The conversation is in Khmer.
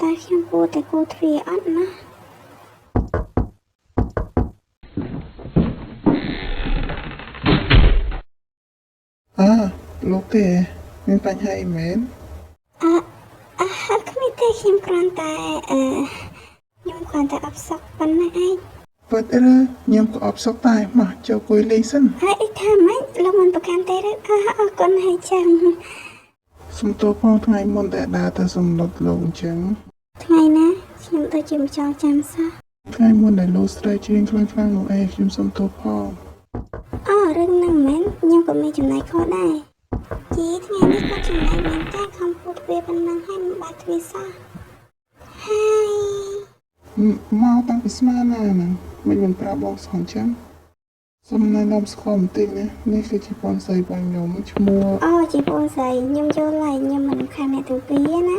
តែខ្ញុំគួរតែគូទ្វារអត់ណាលោកទេមានបញ្ហាអីមែនគ្មានទេខ្ញុំគ្រាន់តែខ្ញុំគ្រាន់តែអបសក់ប៉ុណ្ណឹងឯងពិតឬញ៉ាំក៏អបសក់តែមកចូលគួយលេងសិនហើយថាម៉េចលោកមិនប្រកាន់ទេឬអរគុណហើយចឹងសុំទោសផងថ្ងៃមុនដែលដើរទៅសំណុតលោកអញ្ចឹងថ្ងៃណាខ្ញុំដូចជាមិនចង់ចាំសោះថ្ងៃមុនដែលលោកស្រីច្រៀងខ្លាំងៗនោះឯងខ្ញុំសុំទោសផងរឿងហ្នឹងមែនខ្ញុំក៏មានចំណែកខុសដែរជីថ្ងៃនេះក៏ចំណែកមែនតែខំពុតវាប៉ុណ្ណឹងហើយមិនបាច់ទ្វារសោះហើយមកតាំងពីស្មានណាហ្នឹងមិនប្រាប់បងសោះអញ្ចឹងសុំណែនាំស្គាល់បន្តិចណានេះគឺជាបងស្រីរបស់ខ្ញុំឈ្មោះជាបងស្រីខ្ញុំយល់ហើយខ្ញុំមិនខានអ្នកទាំងពីរណា